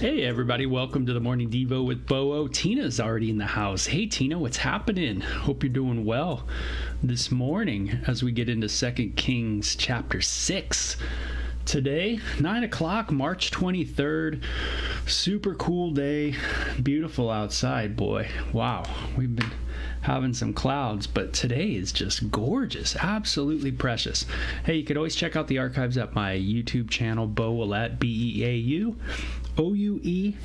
Hey everybody, welcome to the Morning Devo with Bo-O. Tina's already in the house. Hey Tina, what's happening? Hope you're doing well this morning as we get into 2 Kings chapter 6. Today, 9 o'clock, March 23rd. Super cool day. Beautiful outside, boy. Wow, we've been having some clouds, but today is just gorgeous. Absolutely precious. Hey, you could always check out the archives at my YouTube channel, Bo Ouellette, B-E-A-U. Ouellette,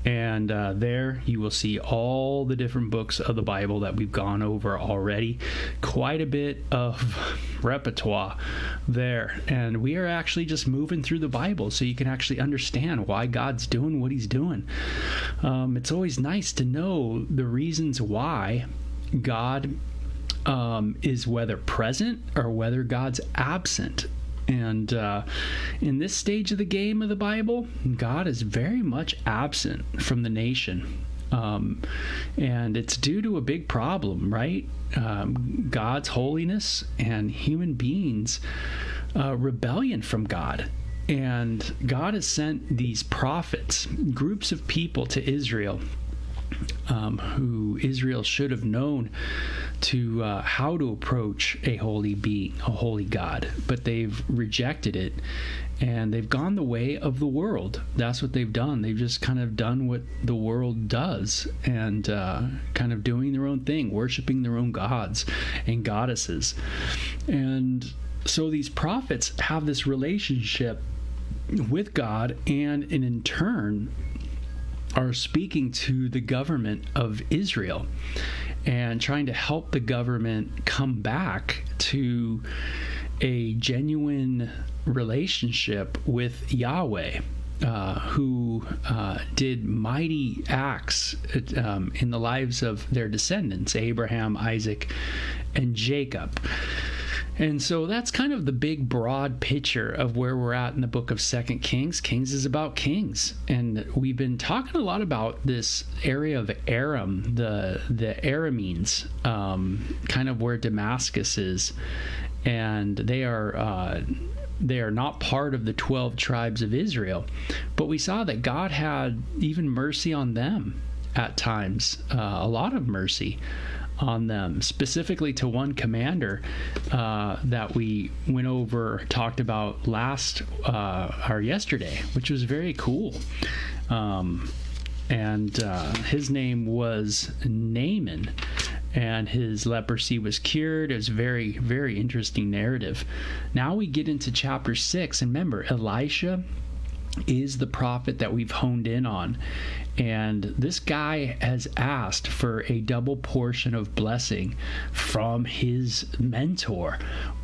and there you will see all the different books of the Bible that we've gone over already. Quite a bit of repertoire there, and we are actually just moving through the Bible so you can actually understand why God's doing what he's doing. It's always nice to know the reasons why God is whether present or whether God's absent. And in this stage of the game of the Bible, God is very much absent from the nation. And it's due to a big problem, right? God's holiness and human beings' rebellion from God. And God has sent these prophets, groups of people to Israel, who Israel should have known to how to approach a holy being, a holy God, but they've rejected it, and they've gone the way of the world. That's what they've done. They've just kind of done what the world does, and kind of doing their own thing, worshiping their own gods and goddesses. And so these prophets have this relationship with God, and in turn are speaking to the government of Israel and trying to help the government come back to a genuine relationship with Yahweh, who did mighty acts in the lives of their descendants, Abraham, Isaac, and Jacob. And so that's kind of the big, broad picture of where we're at in the book of 2 Kings. Kings is about kings. And we've been talking a lot about this area of Aram, the Arameans, kind of where Damascus is. And they are not part of the 12 tribes of Israel. But we saw that God had even mercy on them at times, a lot of mercy on them, specifically to one commander that we went over, talked about yesterday, which was very cool. And his name was Naaman, and his leprosy was cured. It was a very, very interesting narrative. Now we get into chapter 6, and remember, Elisha is the prophet that we've honed in on. And this guy has asked for a double portion of blessing from his mentor.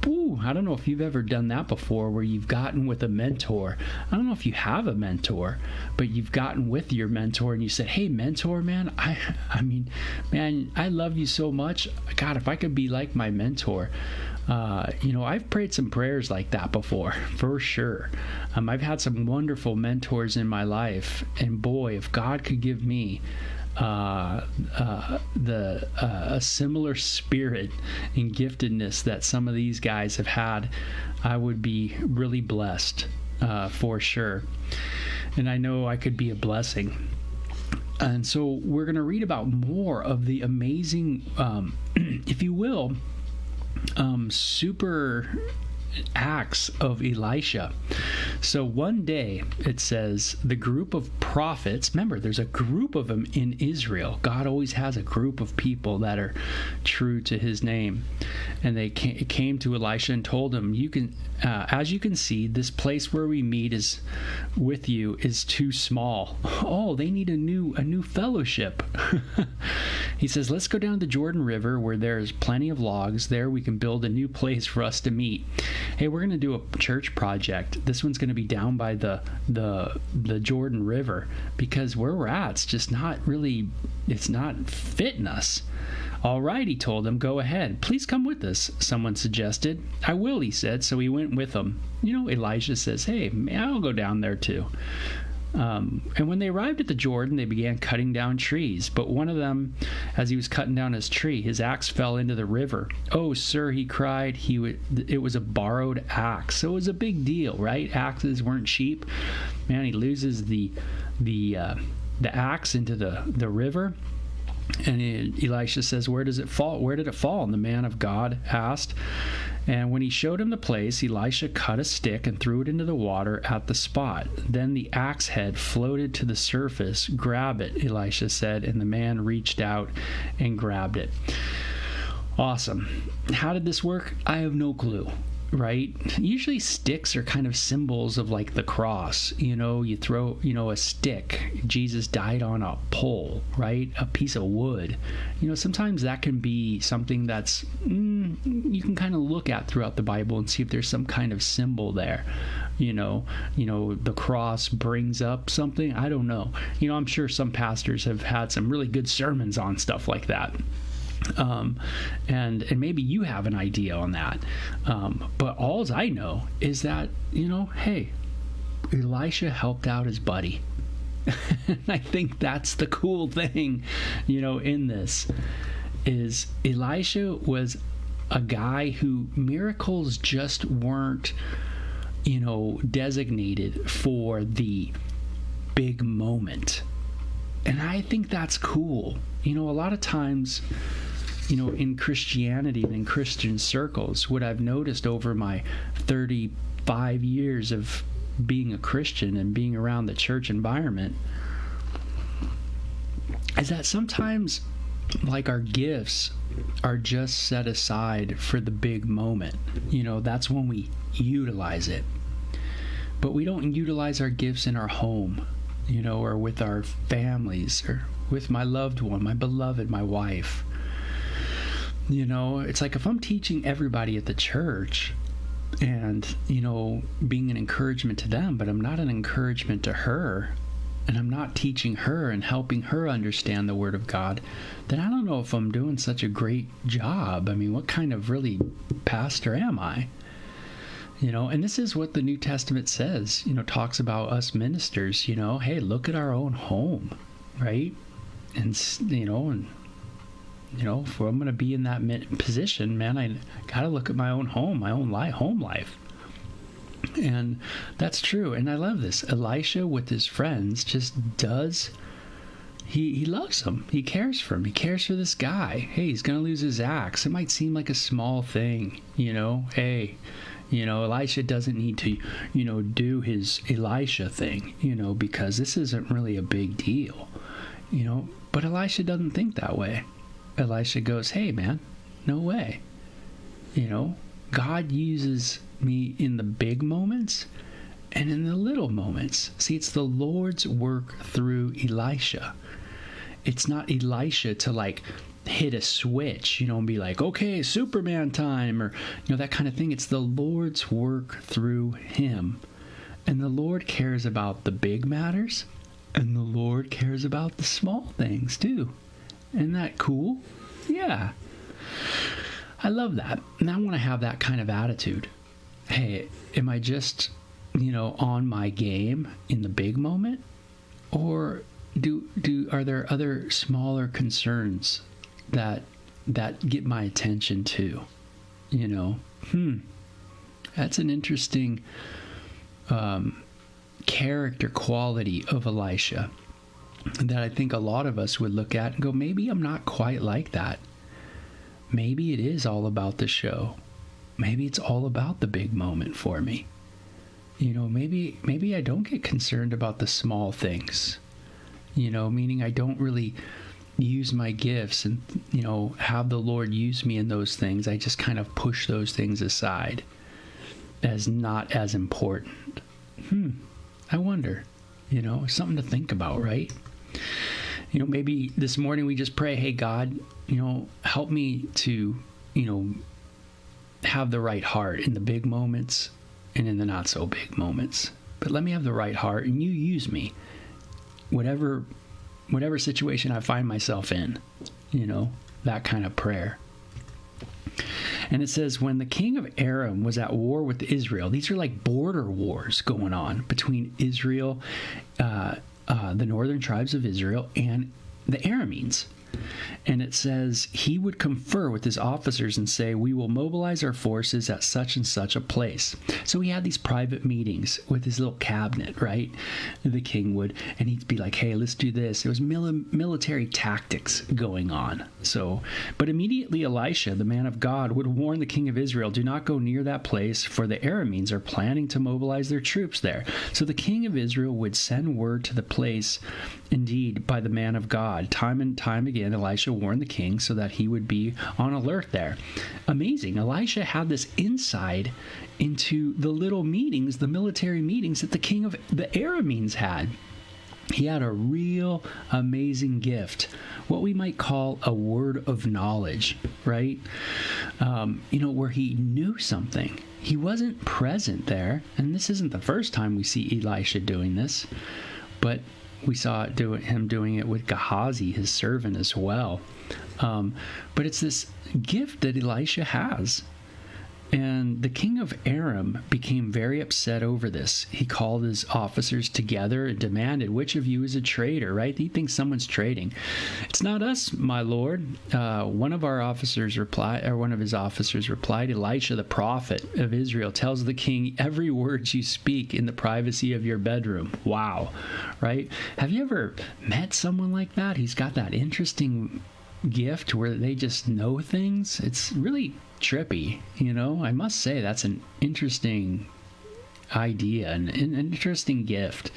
Ooh, I don't know if you've ever done that before, where you've gotten with a mentor. I don't know if you have a mentor, but you've gotten with your mentor and you said, hey, mentor, man, I mean, man, I love you so much. God, if I could be like my mentor. I've prayed some prayers like that before, for sure. I've had some wonderful mentors in my life, and boy, if God could give me a similar spirit and giftedness that some of these guys have had, I would be really blessed, for sure. And I know I could be a blessing. And so we're going to read about more of the amazing, if you will, super acts of Elisha. So one day, it says, the group of prophets, remember, there's a group of them in Israel. God always has a group of people that are true to his name. And they came to Elisha and told him, you can, as you can see, this place where we meet is with you is too small. Oh, they need a new fellowship. He says, let's go down the Jordan River where there's plenty of logs. There we can build a new place for us to meet. Hey, we're going to do a church project. This one's going to be down by the Jordan River, because where we're at, it's just not really, it's not fitting us. All right, he told him, go ahead. Please come with us, someone suggested. I will, he said, so he went with them. Elisha says, hey, I'll go down there too. And when they arrived at the Jordan, they began cutting down trees. But one of them, as he was cutting down his tree, his axe fell into the river. "Oh, sir," he cried, it was a borrowed axe. So it was a big deal, right? Axes weren't cheap. Man, he loses the axe into the river. And Elisha says, "Where does it fall? Where did it fall?" And the man of God asked. And when he showed him the place, Elisha cut a stick and threw it into the water at the spot. Then the axe head floated to the surface. "Grab it," Elisha said, and the man reached out and grabbed it. Awesome. How did this work? I have no clue. Right? Usually sticks are kind of symbols of like the cross. You throw, a stick. Jesus died on a pole, right? A piece of wood. Sometimes that can be something that's, you can kind of look at throughout the Bible and see if there's some kind of symbol there. The cross brings up something. I don't know. I'm sure some pastors have had some really good sermons on stuff like that. And maybe you have an idea on that. But all I know is that, hey, Elisha helped out his buddy. And I think that's the cool thing, in this is Elisha was a guy who miracles just weren't, designated for the big moment. And I think that's cool. A lot of times, in Christianity and in Christian circles, what I've noticed over my 35 years of being a Christian and being around the church environment is that sometimes, like, our gifts are just set aside for the big moment. That's when we utilize it. But we don't utilize our gifts in our home, or with our families, or with my loved one, my beloved, my wife. It's like if I'm teaching everybody at the church and, being an encouragement to them, but I'm not an encouragement to her, and I'm not teaching her and helping her understand the Word of God, then I don't know if I'm doing such a great job. I mean, what kind of really pastor am I? And this is what the New Testament says, talks about us ministers, hey, look at our own home, right? And, if I'm going to be in that position, man, I got to look at my own home, my own home life. And that's true. And I love this. Elisha with his friends just does, he loves him. He cares for him. He cares for this guy. Hey, he's going to lose his axe. It might seem like a small thing, hey, Elisha doesn't need to, do his Elisha thing, because this isn't really a big deal, but Elisha doesn't think that way. Elisha goes, hey, man, no way. God uses me in the big moments and in the little moments. See, it's the Lord's work through Elisha. It's not Elisha to hit a switch, and be like, okay, Superman time, or, that kind of thing. It's the Lord's work through him. And the Lord cares about the big matters, and the Lord cares about the small things too. Isn't that cool? Yeah. I love that. And I want to have that kind of attitude. Hey, am I just, on my game in the big moment? Or are there other smaller concerns that get my attention too? That's an interesting character quality of Elisha that I think a lot of us would look at and go, maybe I'm not quite like that. Maybe it is all about the show. Maybe it's all about the big moment for me. Maybe I don't get concerned about the small things. Meaning I don't really use my gifts and, have the Lord use me in those things. I just kind of push those things aside as not as important. I wonder, something to think about, right? Maybe this morning we just pray, hey, God, help me to, have the right heart in the big moments and in the not so big moments. But let me have the right heart and you use me. Whatever situation I find myself in, that kind of prayer. And it says, when the king of Aram was at war with Israel, these are like border wars going on between Israel, the northern tribes of Israel, and the Arameans. And it says he would confer with his officers and say, we will mobilize our forces at such and such a place. So he had these private meetings with his little cabinet, right? The king would, and he'd be like, hey, let's do this. There was military tactics going on. But immediately Elisha, the man of God, would warn the king of Israel, do not go near that place, for the Arameans are planning to mobilize their troops there. So the king of Israel would send word to the place, indeed, by the man of God. Time and time again, Elisha warned the king so that he would be on alert there. Amazing. Elisha had this insight into the little meetings, the military meetings that the king of the Arameans had. He had a real amazing gift, what we might call a word of knowledge, right? Where he knew something. He wasn't present there, and this isn't the first time we see Elisha doing this, but we saw him doing it with Gehazi, his servant, as well. But it's this gift that Elisha has. And the king of Aram became very upset over this. He called his officers together and demanded, which of you is a traitor, right? He thinks someone's trading. It's not us, my lord. One of his officers replied, Elisha, the prophet of Israel, tells the king every word you speak in the privacy of your bedroom. Wow, right? Have you ever met someone like that? He's got that interesting gift where they just know things. It's really trippy, I must say that's an interesting idea and an interesting gift.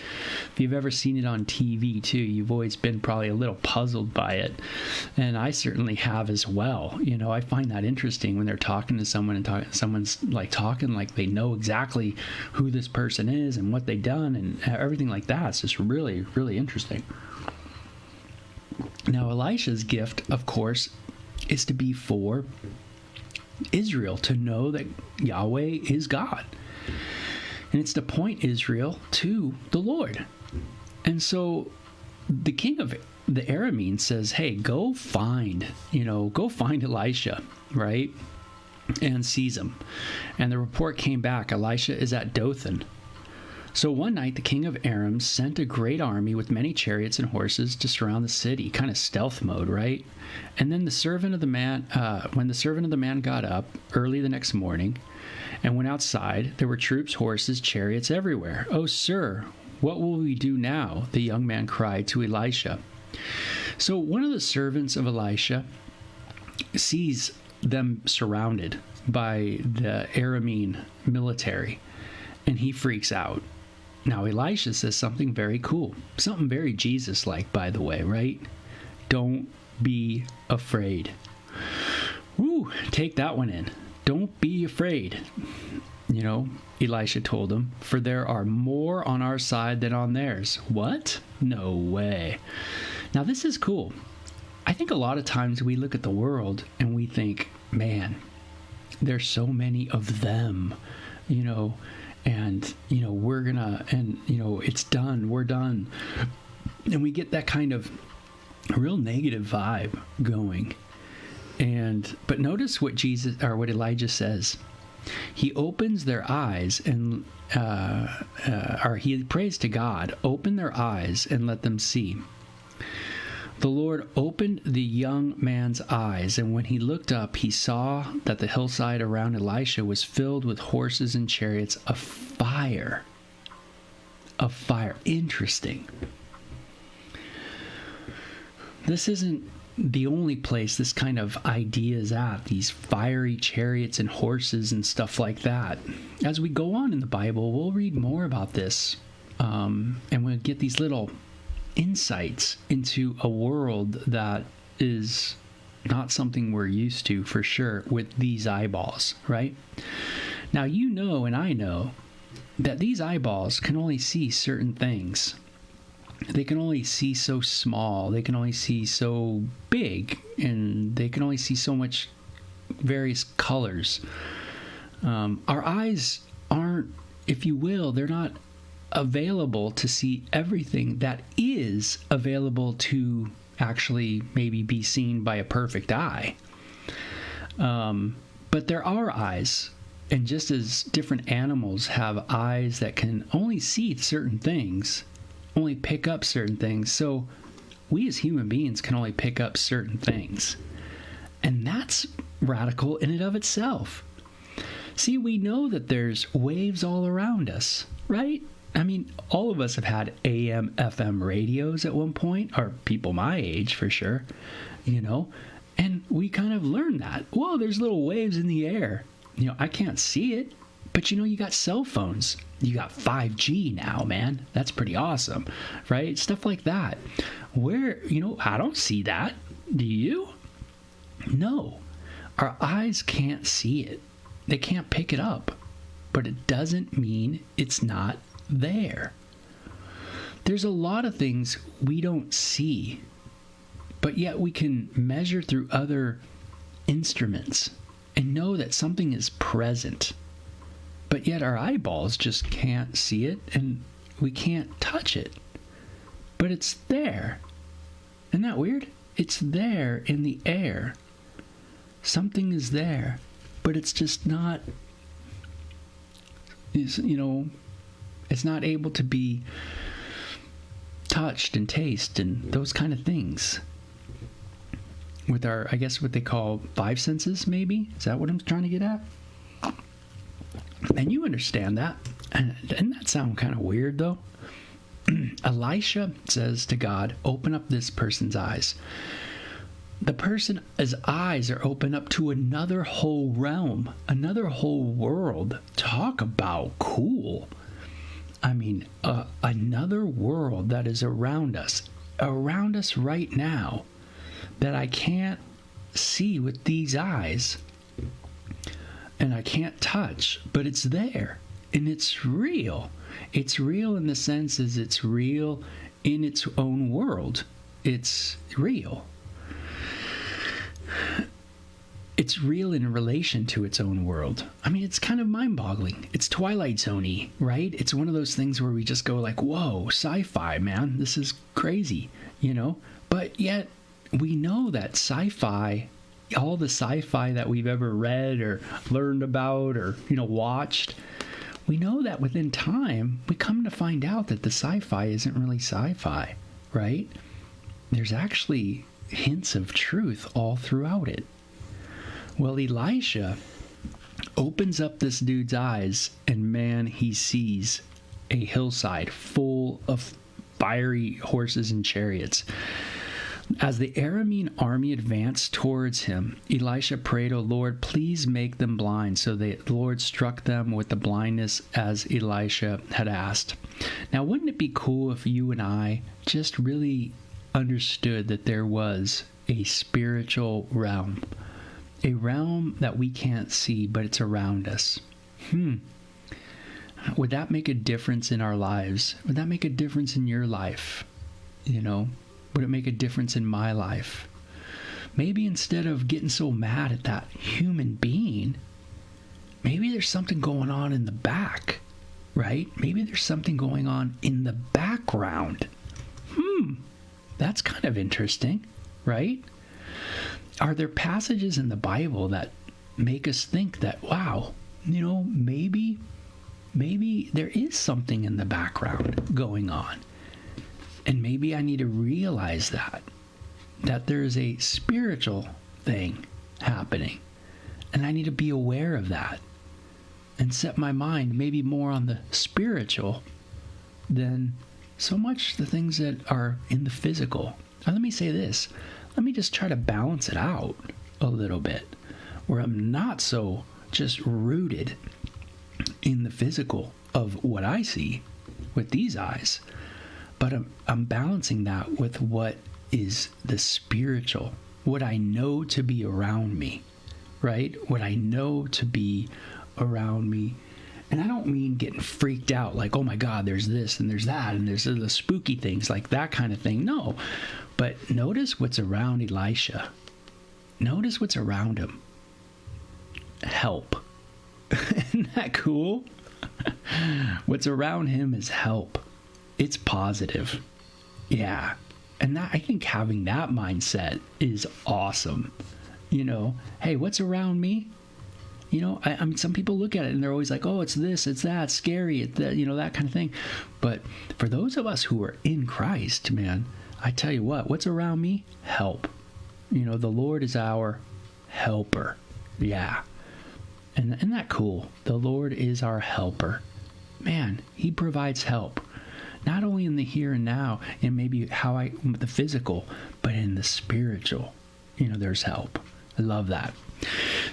If you've ever seen it on TV too, you've always been probably a little puzzled by it, and I certainly have as well. I find that interesting when they're talking to someone and someone's like talking like they know exactly who this person is and what they've done and everything like that. It's just really, really interesting. Now, Elisha's gift, of course, is to be for Israel, to know that Yahweh is God. And it's to point Israel to the Lord. And so the king of the Arameans says, hey, go find Elisha, right? And seize him. And the report came back, Elisha is at Dothan. So one night, the king of Aram sent a great army with many chariots and horses to surround the city, kind of stealth mode, right? And then when the servant of the man got up early the next morning and went outside, there were troops, horses, chariots everywhere. Oh, sir, what will we do now? The young man cried to Elisha. So one of the servants of Elisha sees them surrounded by the Aramean military, and he freaks out. Now, Elisha says something very cool, something very Jesus-like, by the way, right? Don't be afraid. Woo, take that one in. Don't be afraid. Elisha told him, for there are more on our side than on theirs. What? No way. Now, this is cool. I think a lot of times we look at the world and we think, man, there's so many of them, and it's done, we're done, and we get that kind of real negative vibe going. But notice what Elijah says. He opens their eyes and he prays to God, open their eyes and let them see. The Lord opened the young man's eyes, and when he looked up, he saw that the hillside around Elisha was filled with horses and chariots of fire. Of fire. Interesting. This isn't the only place this kind of idea is at, these fiery chariots and horses and stuff like that. As we go on in the Bible, we'll read more about this, and we'll get these little insights into a world that is not something we're used to, for sure, with these eyeballs, right? Now, and I know that these eyeballs can only see certain things. They can only see so small, they can only see so big, and they can only see so much various colors. Our eyes aren't, if you will, they're not available to see everything that is available to actually maybe be seen by a perfect eye. But there are eyes. And just as different animals have eyes that can only see certain things, only pick up certain things, so we as human beings can only pick up certain things. And that's radical in and of itself. See, we know that there's waves all around us, right? I mean, all of us have had AM, FM radios at one point, or people my age for sure, and we kind of learned that. Whoa, there's little waves in the air. I can't see it, but you got cell phones. You got 5G now, man. That's pretty awesome, right? Stuff like that. Where, I don't see that. Do you? No. Our eyes can't see it. They can't pick it up. But it doesn't mean it's not there. There's a lot of things we don't see, but yet we can measure through other instruments and know that something is present. But yet our eyeballs just can't see it and we can't touch it. But it's there. Isn't that weird? It's there in the air. Something is there, but it's just not, it's not able to be touched and tasted and those kind of things. With our, I guess what they call five senses, maybe? Is that what I'm trying to get at? And you understand that. And doesn't that sound kind of weird, though? Elisha says to God, open up this person's eyes. The person's eyes are open up to another whole realm, another whole world. Talk about cool. I mean, another world that is around us right now, that I can't see with these eyes and I can't touch, but it's there and it's real. It's real in the sense as it's real in its own world. It's real. It's real in relation to its own world. I mean, it's kind of mind-boggling. It's Twilight Zone-y, right? It's one of those things where we just go like, whoa, sci-fi, man. This is crazy, But yet, we know that sci-fi, all the sci-fi that we've ever read or learned about or, watched, we know that within time, we come to find out that the sci-fi isn't really sci-fi, right? There's actually hints of truth all throughout it. Well, Elisha opens up this dude's eyes, and man, he sees a hillside full of fiery horses and chariots. As the Aramean army advanced towards him, Elisha prayed, "O Lord, please make them blind." So the Lord struck them with the blindness as Elisha had asked. Now, wouldn't it be cool if you and I just really understood that there was a spiritual realm? A realm that we can't see, but it's around us. Would that make a difference in our lives? Would that make a difference in your life? Would it make a difference in my life? Maybe instead of getting so mad at that human being, maybe there's something going on in the back, right? Maybe there's something going on in the background. That's kind of interesting, right? Are there passages in the Bible that make us think that, wow, maybe there is something in the background going on? And maybe I need to realize that there is a spiritual thing happening. And I need to be aware of that and set my mind maybe more on the spiritual than so much the things that are in the physical. Now, let me say this. Let me just try to balance it out a little bit, where I'm not so just rooted in the physical of what I see with these eyes, but I'm balancing that with what is the spiritual, what I know to be around me, right? What I know to be around me. And I don't mean getting freaked out like, oh my God, there's this and there's that and there's the spooky things, like that kind of thing. No. But notice what's around Elisha. Notice what's around him. Help. Isn't that cool? What's around him is help. It's positive. Yeah. And I think having that mindset is awesome. Hey, what's around me? I mean, some people look at it and they're always like, oh, it's this, it's that, scary, it's that, that kind of thing. But for those of us who are in Christ, man, I tell you what's around me? Help. The Lord is our helper. Yeah. And isn't that cool? The Lord is our helper. Man, he provides help. Not only in the here and now, and maybe the physical, but in the spiritual. There's help. I love that.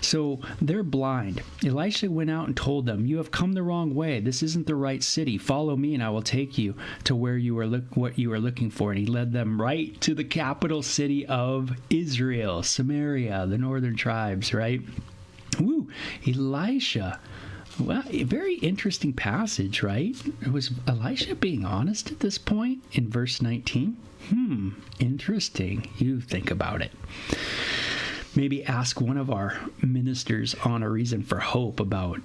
So they're blind. Elisha went out and told them, "You have come the wrong way. This isn't the right city. Follow me, and I will take you to where what you are looking for." And he led them right to the capital city of Israel, Samaria, the northern tribes, right? Woo! Elisha. Well, a very interesting passage, right? Was Elisha being honest at this point in verse 19? Interesting. You think about it. Maybe ask one of our ministers on a reason for hope about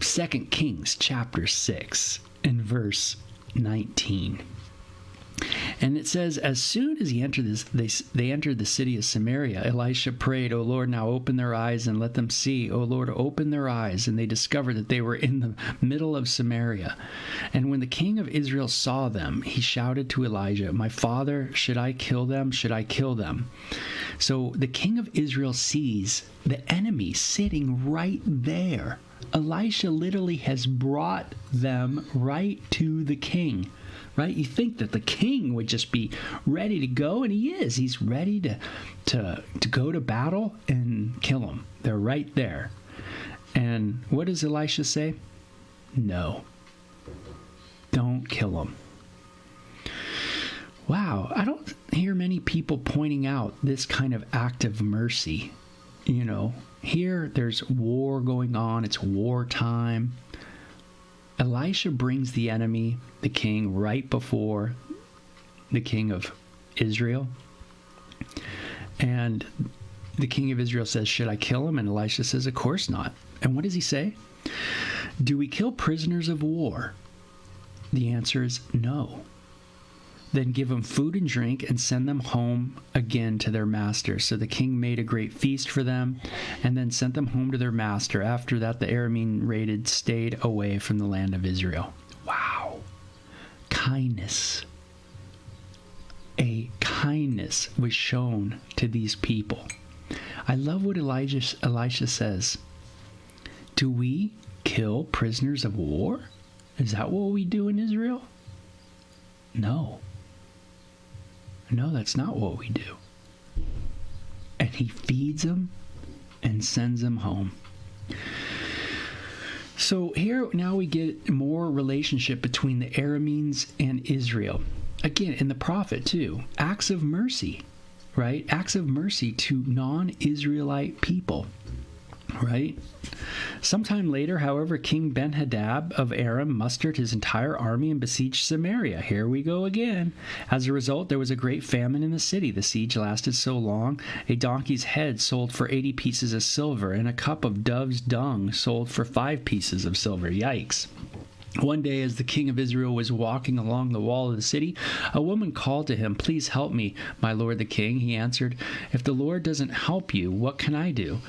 2 Kings chapter 6 and verse 19. And it says, as soon as they entered the city of Samaria, Elisha prayed, "O Lord, now open their eyes and let them see. O Lord, open their eyes." And they discovered that they were in the middle of Samaria. And when the king of Israel saw them, he shouted to Elijah, "My father, should I kill them? Should I kill them?" So the king of Israel sees the enemy sitting right there. Elisha literally has brought them right to the king. Right? You think that the king would just be ready to go, and he is. He's ready to go to battle and kill them. They're right there. And what does Elisha say? No. Don't kill them. Wow. I don't hear many people pointing out this kind of act of mercy. Here there's war going on. It's wartime. Elisha brings the enemy, the king, right before the king of Israel. And the king of Israel says, "Should I kill him?" And Elisha says, "Of course not." And what does he say? "Do we kill prisoners of war?" The answer is no. "Then give them food and drink and send them home again to their master." So the king made a great feast for them and then sent them home to their master. After that, the Aramean raided stayed away from the land of Israel. Wow. Kindness. A kindness was shown to these people. I love what Elisha says. Do we kill prisoners of war? Is that what we do in Israel? No. No, that's not what we do. And he feeds them and sends them home. So here now we get more relationship between the Arameans and Israel. Again, in the prophet too. Acts of mercy, right? Acts of mercy to non-Israelite people, right? Sometime later, however, King Ben-Hadad of Aram mustered his entire army and besieged Samaria. Here we go again. As a result, there was a great famine in the city. The siege lasted so long, a donkey's head sold for 80 pieces of silver, and a cup of dove's dung sold for 5 pieces of silver. Yikes. One day, as the king of Israel was walking along the wall of the city, a woman called to him, "Please help me, my lord the king." He answered, "If the Lord doesn't help you, what can I do?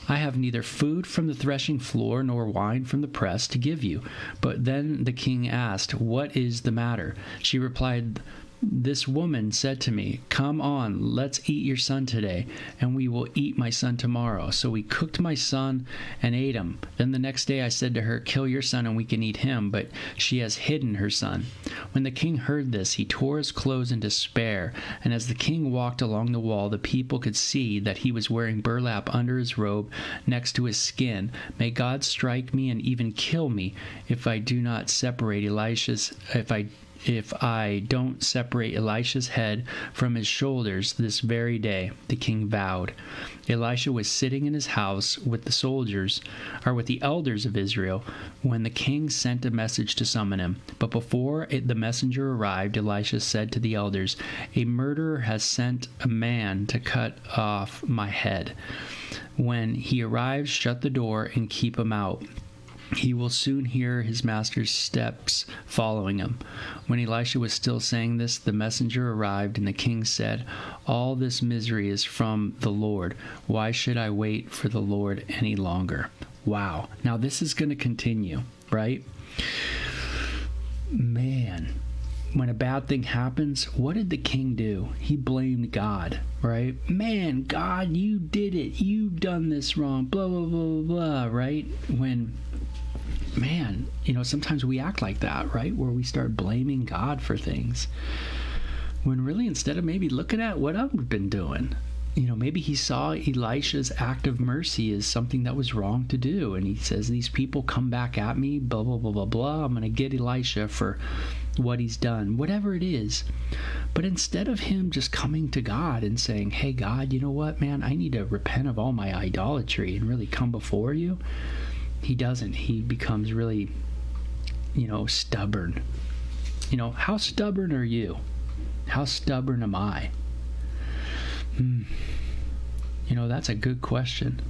I have neither food from the threshing floor nor wine from the press to give you." But then the king asked, "What is the matter?" She replied, "This woman said to me, 'Come on, let's eat your son today, and we will eat my son tomorrow.' So we cooked my son and ate him. Then the next day I said to her, 'Kill your son and we can eat him,' but she has hidden her son." When the king heard this, he tore his clothes in despair, and as the king walked along the wall, the people could see that he was wearing burlap under his robe next to his skin. "May God strike me and even kill me if I do not separate if I don't separate Elisha's head from his shoulders this very day," the king vowed. Elisha was sitting in his house with the elders of Israel, when the king sent a message to summon him. But before the messenger arrived, Elisha said to the elders, "A murderer has sent a man to cut off my head. When he arrives, shut the door and keep him out. He will soon hear his master's steps following him." When Elisha was still saying this, the messenger arrived, and the king said, "All this misery is from the Lord. Why should I wait for the Lord any longer?" Wow. Now this is going to continue, right? Man, when a bad thing happens, what did the king do? He blamed God, right? Man, God, you did it. You've done this wrong, blah, blah, blah, blah, right? When, man, sometimes we act like that, right? Where we start blaming God for things. When really, instead of maybe looking at what I've been doing, maybe he saw Elisha's act of mercy as something that was wrong to do. And he says, these people come back at me, blah, blah, blah, blah, blah. I'm going to get Elisha for what he's done, whatever it is. But instead of him just coming to God and saying, hey, God, you know what, man, I need to repent of all my idolatry and really come before you, he doesn't. He becomes really, stubborn. How stubborn are you? How stubborn am I? That's a good question.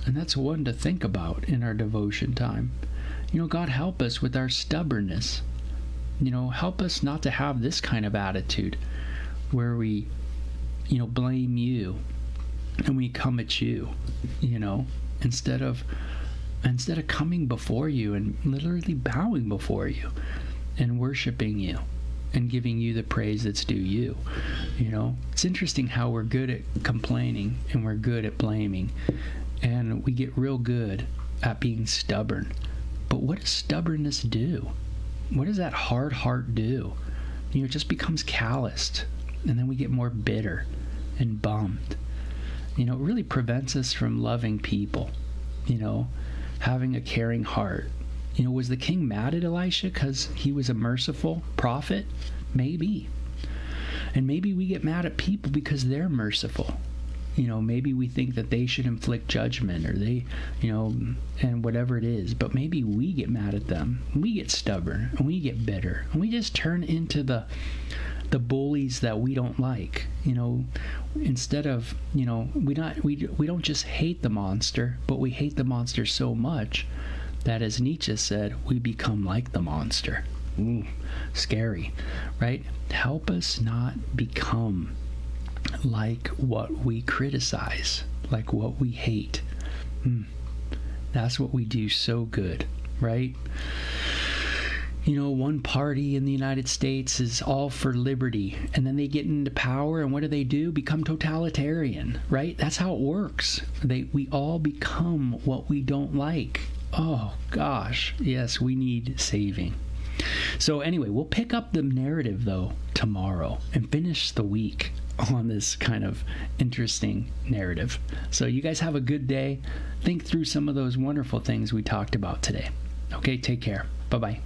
And that's one to think about in our devotion time. God, help us with our stubbornness. Help us not to have this kind of attitude where we, blame you and we come at you, instead of coming before you and literally bowing before you and worshiping you and giving you the praise that's due you. It's interesting how we're good at complaining and we're good at blaming, and we get real good at being stubborn. But what does stubbornness do? What does that hard heart do? It just becomes calloused, and then we get more bitter and bummed. It really prevents us from loving people, having a caring heart. Was the king mad at Elisha because he was a merciful prophet? Maybe. And maybe we get mad at people because they're merciful. Maybe we think that they should inflict judgment, or they, and whatever it is. But maybe we get mad at them. We get stubborn and we get bitter, and we just turn into the bullies that we don't like. Instead of, we don't just hate the monster, but we hate the monster so much that, as Nietzsche said, we become like the monster. Ooh, scary, right? Help us not become like what we criticize, like what we hate. That's what we do so good, right? One party in the United States is all for liberty, and then they get into power, and what do? Become totalitarian, right? That's how it works. We all become what we don't like. Oh, gosh. Yes, we need saving. So anyway, we'll pick up the narrative, though, tomorrow and finish the week on this kind of interesting narrative. So you guys have a good day. Think through some of those wonderful things we talked about today. Okay, take care. Bye-bye.